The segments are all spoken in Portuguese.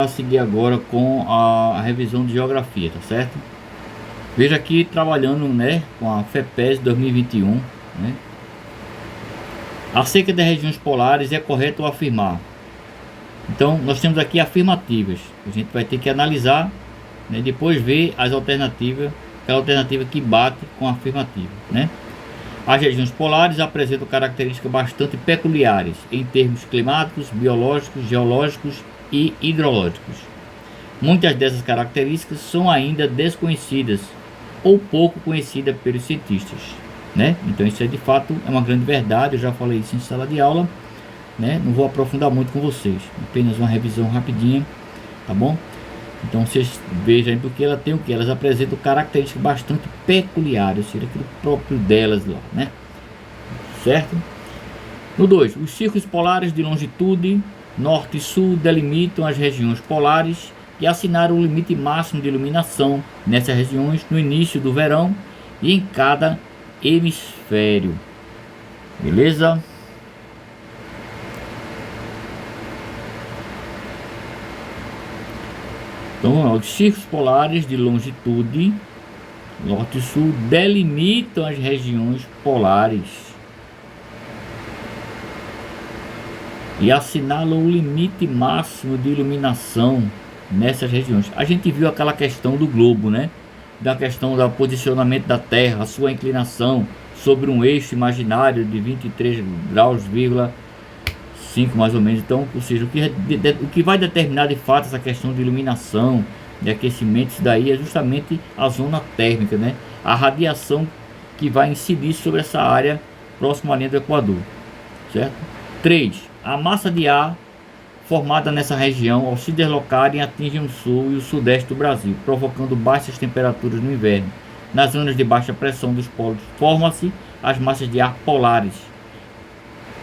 A seguir agora com a revisão de geografia, tá certo? Veja aqui trabalhando, né, com a FEPES 2021, né? Acerca das regiões polares, é correto afirmar. Então nós temos aqui afirmativas. A gente vai ter que analisar, né, depois ver as alternativas, aquela alternativa que bate com a afirmativa, né? As regiões polares apresentam características bastante peculiares em termos climáticos, biológicos, geológicos e hidrológicos. Muitas dessas características são ainda desconhecidas ou pouco conhecidas pelos cientistas, né? Então isso é de fato é uma grande verdade. Eu já falei isso em sala de aula, né? Não vou aprofundar muito com vocês, apenas uma revisão rapidinha, tá bom? Então vocês vejam porque ela tem o que? Elas apresentam características bastante peculiares, ou seja, aquilo próprio delas lá, né? Certo? No 2, os círculos polares de longitude norte e sul delimitam as regiões polares e assinaram o limite máximo de iluminação nessas regiões no início do verão e em cada hemisfério. Beleza? Então, os círculos polares de longitude norte e sul delimitam as regiões polares e assinalam o limite máximo de iluminação nessas regiões. A gente viu aquela questão do globo, né? Da questão do posicionamento da Terra, a sua inclinação sobre um eixo imaginário de 23 graus,5 mais ou menos. Então, ou seja, o que vai determinar de fato essa questão de iluminação, de aquecimento, isso daí é justamente a zona térmica, né? A radiação que vai incidir sobre essa área próxima à linha do Equador, certo? 3. A massa de ar formada nessa região, ao se deslocarem, atingem o sul e o sudeste do Brasil, provocando baixas temperaturas no inverno. Nas zonas de baixa pressão dos polos formam-se as massas de ar polares.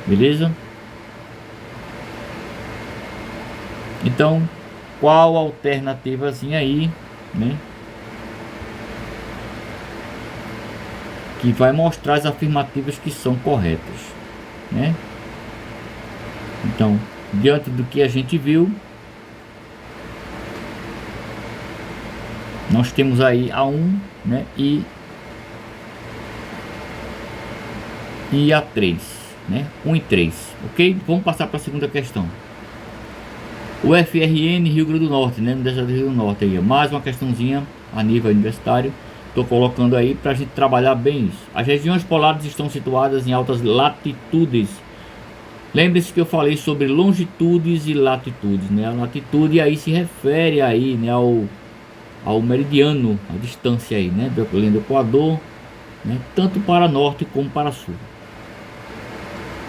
Beleza? Então, qual a alternativazinha aí, né? Que vai mostrar as afirmativas que são corretas, né? Então, diante do que a gente viu, nós temos aí a 1, né, e a 3, né, 1 e 3, ok? Vamos passar para a segunda questão. O FRN Rio Grande do Norte, né, Universidade do Rio Grande do Norte aí, mais uma questãozinha a nível universitário. Estou colocando aí para a gente trabalhar bem isso. As regiões polares estão situadas em altas latitudes. Lembre-se que eu falei sobre longitudes e latitudes, né? A latitude aí se refere aí, né, ao meridiano, a distância aí, né, do Equador, né, tanto para norte como para sul,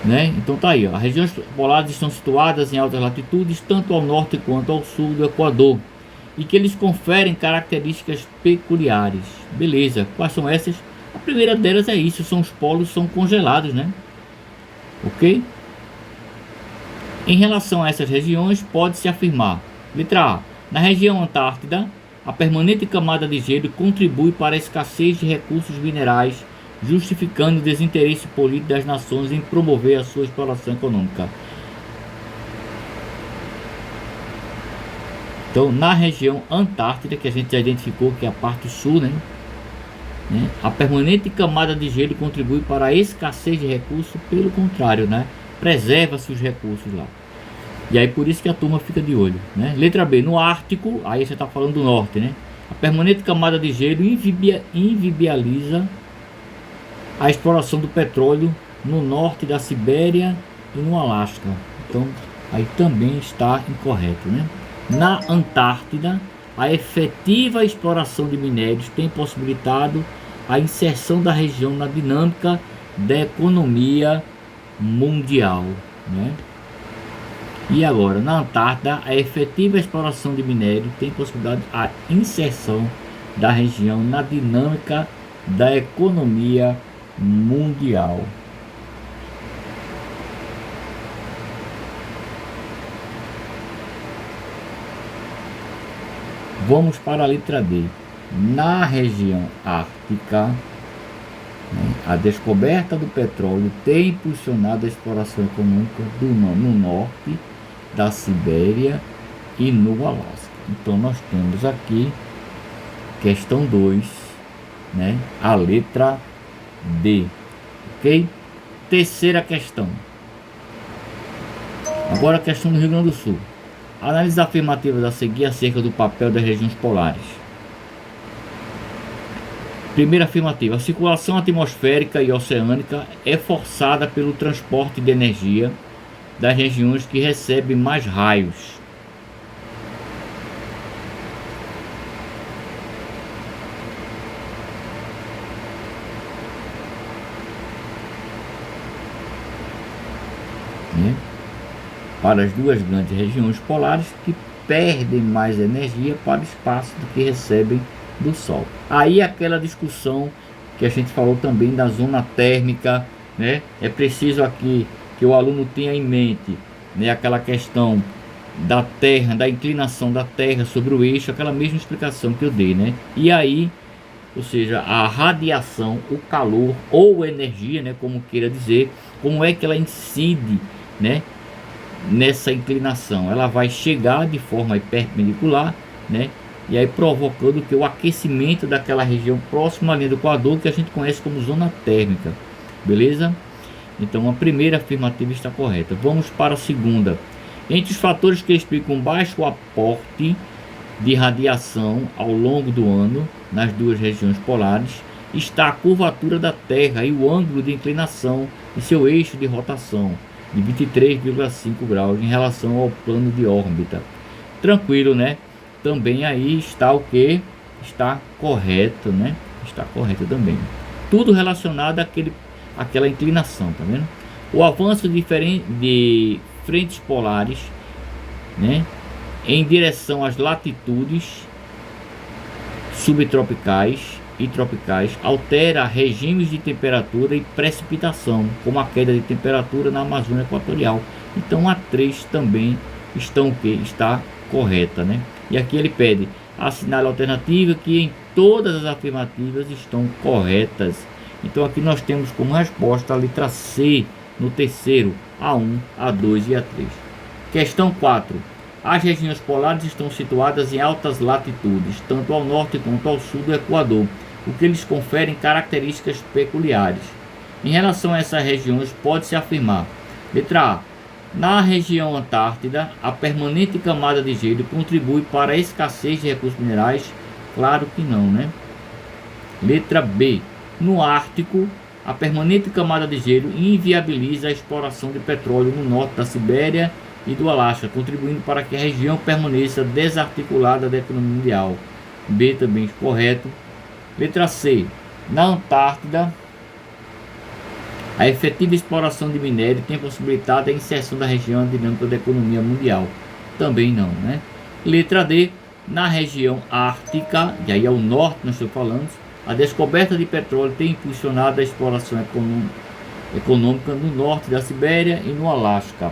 né? Então tá aí, ó. As regiões polares estão situadas em altas latitudes, tanto ao norte quanto ao sul do Equador, e que eles conferem características peculiares. Beleza, quais são essas? A primeira delas é isso, são os polos são congelados, né? Ok? Em relação a essas regiões, pode-se afirmar: letra A. Na região Antártida, a permanente camada de gelo contribui para a escassez de recursos minerais, justificando o desinteresse político das nações em promover a sua exploração econômica. Então, na região Antártida, que a gente já identificou que é a parte sul, né? A permanente camada de gelo contribui para a escassez de recursos, pelo contrário, né? Preserva-se os recursos lá. E aí por isso que a turma fica de olho, né? Letra B, no Ártico, aí você está falando do norte, né? A permanente camada de gelo inviabiliza a exploração do petróleo no norte da Sibéria e no Alasca. Então aí também está incorreto, né? Na Antártida, a efetiva exploração de minérios tem possibilitado a inserção da região na dinâmica da economia mundial, né? E agora, na Antártida, a efetiva exploração de minério tem possibilidade a inserção da região na dinâmica da economia mundial. Vamos para a letra D. Na região ártica, a descoberta do petróleo tem impulsionado a exploração econômica no norte da Sibéria e no Alasca. Então nós temos aqui questão 2, né? A letra D, ok? Terceira questão. Agora a questão do Rio Grande do Sul. Análise afirmativa a seguir acerca do papel das regiões polares. Primeira afirmativa: a circulação atmosférica e oceânica é forçada pelo transporte de energia das regiões que recebem mais raios. Para as duas grandes regiões polares que perdem mais energia para o espaço do que recebem do Sol. Aí aquela discussão que a gente falou também da zona térmica, né? É preciso aqui que o aluno tenha em mente, né, aquela questão da Terra, da inclinação da Terra sobre o eixo, aquela mesma explicação que eu dei, né? E aí, ou seja, a radiação, o calor ou energia, né, como queira dizer, como é que ela incide, né, nessa inclinação? Ela vai chegar de forma perpendicular, né, e aí provocando que o aquecimento daquela região próxima à linha do Equador, que a gente conhece como zona térmica, beleza? Então a primeira afirmativa está correta. Vamos para a segunda. Entre os fatores que explicam baixo aporte de radiação ao longo do ano nas duas regiões polares está a curvatura da Terra e o ângulo de inclinação de seu eixo de rotação de 23,5 graus em relação ao plano de órbita. Tranquilo, né? Também aí está o que? Está correto, né? Está correto também. Tudo relacionado àquela inclinação, tá vendo? O avanço de frentes polares, né, em direção às latitudes subtropicais e tropicais altera regimes de temperatura e precipitação, como a queda de temperatura na Amazônia Equatorial. Então a 3 também está correta, né? E aqui ele pede assinale a alternativa, que em todas as afirmativas estão corretas. Então aqui nós temos como resposta a letra C no terceiro, A1, A2 e A3. Questão 4. As regiões polares estão situadas em altas latitudes, tanto ao norte quanto ao sul do Equador, o que lhes confere características peculiares. Em relação a essas regiões, pode-se afirmar: letra A. Na região Antártida, a permanente camada de gelo contribui para a escassez de recursos minerais? Claro que não, né? Letra B. No Ártico, a permanente camada de gelo inviabiliza a exploração de petróleo no norte da Sibéria e do Alasca, contribuindo para que a região permaneça desarticulada da economia mundial. B também correto. Letra C. Na Antártida, a efetiva exploração de minério tem possibilitado a inserção da região na dinâmica da economia mundial. Também não, né? Letra D. Na região ártica, e aí ao norte nós estamos falando, a descoberta de petróleo tem impulsionado a exploração econômica no norte da Sibéria e no Alasca.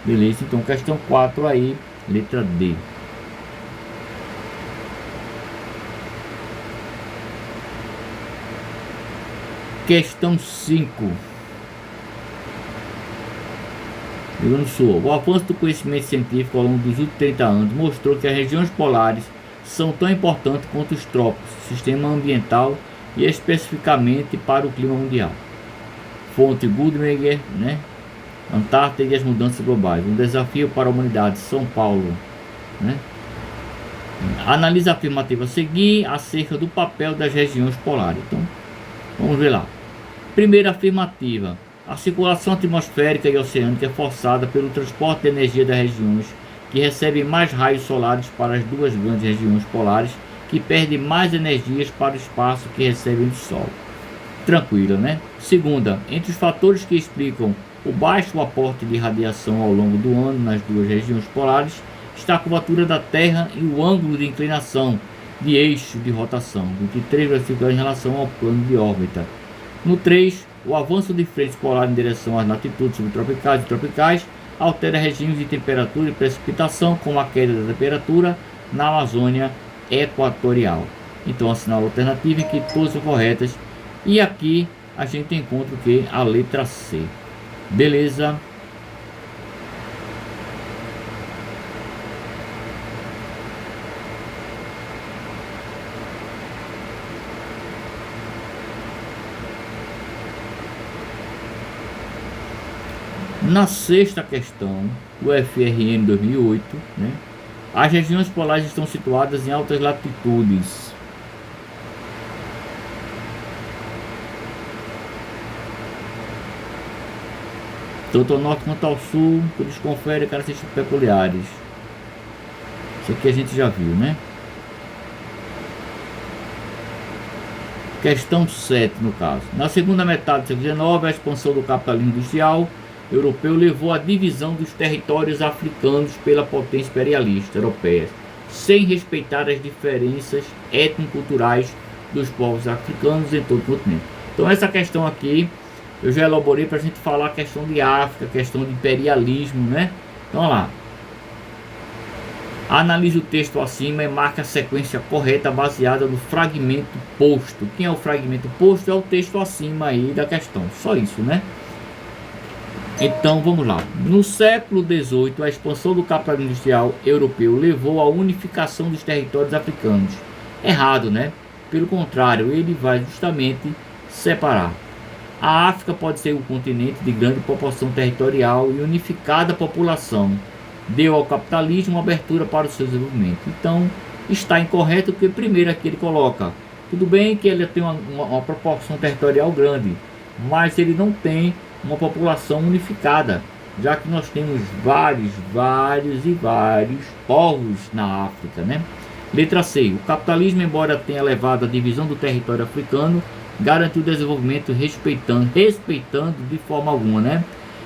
Beleza? Então questão 4 aí, letra D. Questão 5. Rio Grande do Sul. O avanço do conhecimento científico ao longo dos últimos 30 anos mostrou que as regiões polares são tão importantes quanto os trópicos, sistema ambiental e especificamente para o clima mundial. Fonte Goodmaker, né? Antártida e as mudanças globais. Um desafio para a humanidade. São Paulo, né? Analise a afirmativa a seguir acerca do papel das regiões polares. Então, vamos ver lá. Primeira afirmativa: a circulação atmosférica e oceânica é forçada pelo transporte de energia das regiões que recebem mais raios solares para as duas grandes regiões polares que perdem mais energias para o espaço que recebem do Sol. Tranquilo, né? Segunda, entre os fatores que explicam o baixo aporte de radiação ao longo do ano nas duas regiões polares está a curvatura da Terra e o ângulo de inclinação de eixo de rotação, 23,5 em relação ao plano de órbita. No 3, o avanço de frentes polares em direção às latitudes subtropicais e tropicais altera regimes de temperatura e precipitação, como a queda da temperatura na Amazônia Equatorial. Então, assinala a alternativa em que todas são corretas. E aqui a gente encontra o que? A letra C. Beleza? Na sexta questão, o FRN 2008, né? As regiões polares estão situadas em altas latitudes. Tanto ao norte quanto ao sul, eles conferem características peculiares. Isso aqui a gente já viu, né? Questão 7, no caso. Na segunda metade do século XIX, a expansão do capitalismo industrial europeu levou à divisão dos territórios africanos pela potência imperialista europeia, sem respeitar as diferenças étnico-culturais dos povos africanos em todo o continente. Então essa questão aqui eu já elaborei para a gente falar a questão de África, questão de imperialismo, né? Então olha lá. Analise o texto acima e marque a sequência correta baseada no fragmento posto. Quem é o fragmento posto? É o texto acima aí da questão. Só isso, né? Então vamos lá. No século XVIII, a expansão do capitalismo industrial europeu levou à unificação dos territórios africanos. Errado, né? Pelo contrário, ele vai justamente separar. A África pode ser um continente de grande proporção territorial e unificada população. Deu ao capitalismo uma abertura para o seu desenvolvimento. Então está incorreto, porque primeiro aqui ele coloca, tudo bem que ele tem uma proporção territorial grande, mas ele não tem uma população unificada, já que nós temos vários povos na África, né? Letra C. O capitalismo, embora tenha levado à divisão do território africano, garantiu o desenvolvimento respeitando de forma alguma, né?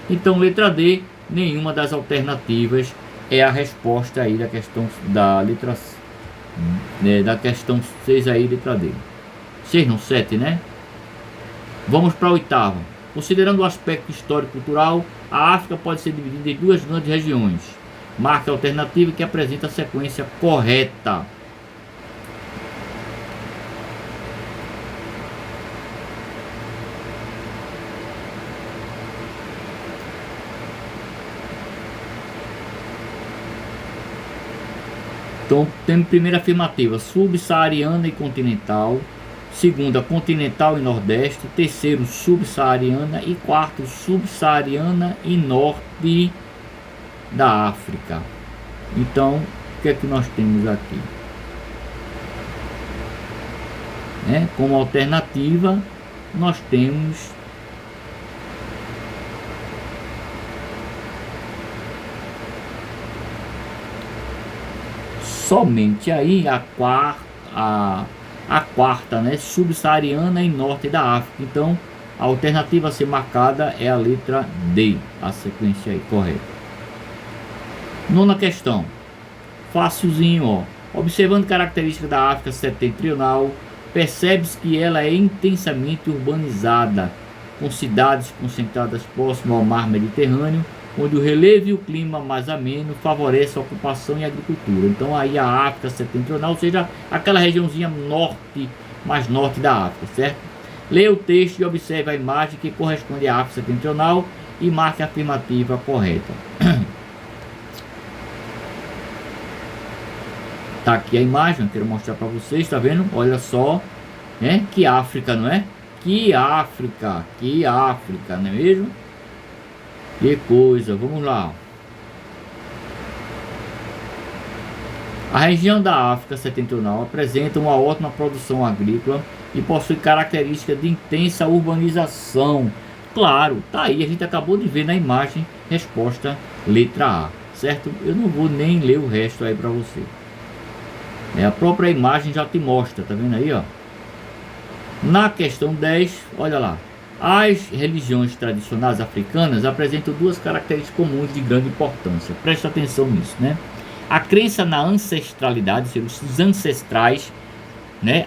Então letra D, nenhuma das alternativas é a resposta aí da questão da letra C, né, da questão 6 aí, letra D. 6 não, 7, né? Vamos para a oitava. Considerando o aspecto histórico-cultural, a África pode ser dividida em duas grandes regiões. Marque a alternativa que apresenta a sequência correta. Então, temos primeira afirmativa, subsaariana e continental. Segunda, continental e nordeste. Terceiro, subsaariana. E quarto, subsaariana e norte da África. Então, o que é que nós temos aqui? Como alternativa, nós temos somente aí a quarta, né, subsaariana e norte da África. Então a alternativa a ser marcada é a letra D, a sequência aí correta. Nona questão, facilzinho, ó. Observando características da África setentrional, percebe-se que ela é intensamente urbanizada, com cidades concentradas próximas ao mar Mediterrâneo, onde o relevo e o clima mais ameno favorecem a ocupação e a agricultura. Então aí a África setentrional, ou seja, aquela regiãozinha norte, mais norte da África, certo? Leia o texto e observe a imagem que corresponde à África setentrional e marque a afirmativa correta. Tá aqui a imagem, eu quero mostrar para vocês, tá vendo? Olha só, né? Que África, não é? Que África, não é mesmo? Que coisa, vamos lá. A região da África setentrional apresenta uma ótima produção agrícola e possui características de intensa urbanização. Claro, tá aí, a gente acabou de ver na imagem, resposta letra A, certo? Eu não vou nem ler o resto aí para você. A própria imagem já te mostra, tá vendo aí, ó? Na questão 10, olha lá. As religiões tradicionais africanas apresentam duas características comuns de grande importância. Presta atenção nisso, né? A crença na ancestralidade, os ancestrais, né?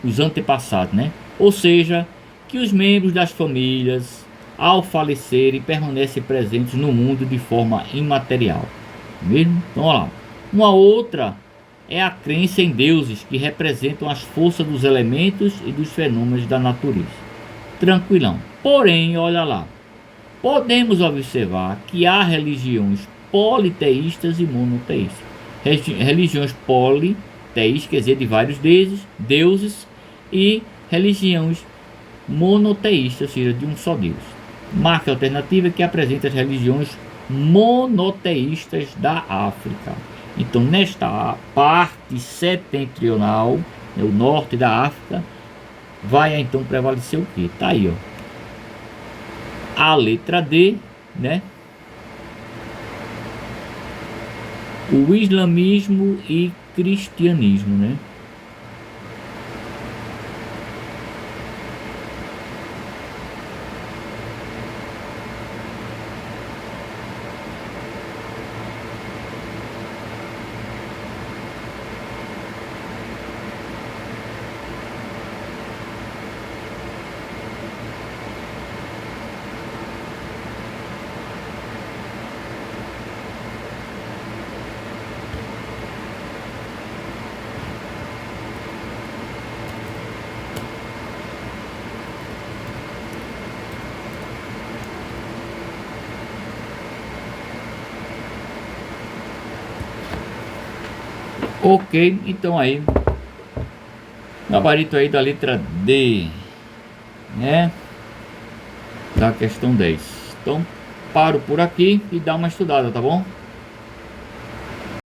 Os antepassados, né? Ou seja, que os membros das famílias, ao falecerem, permanecem presentes no mundo de forma imaterial. Mesmo? Então, olha lá. Uma outra é a crença em deuses que representam as forças dos elementos e dos fenômenos da natureza. Tranquilão. Porém, olha lá, podemos observar que há religiões politeístas e monoteístas. Religiões politeístas, quer dizer, de vários deuses, e religiões monoteístas, ou seja, de um só Deus. Marca alternativa que apresenta as religiões monoteístas da África. Então, nesta parte setentrional, o norte da África, vai então prevalecer o que? Tá aí, ó. A letra D, né? O islamismo e cristianismo, né? Ok, então aí, gabarito aí da letra D, né? Da questão 10. Então, paro por aqui e dá uma estudada, tá bom?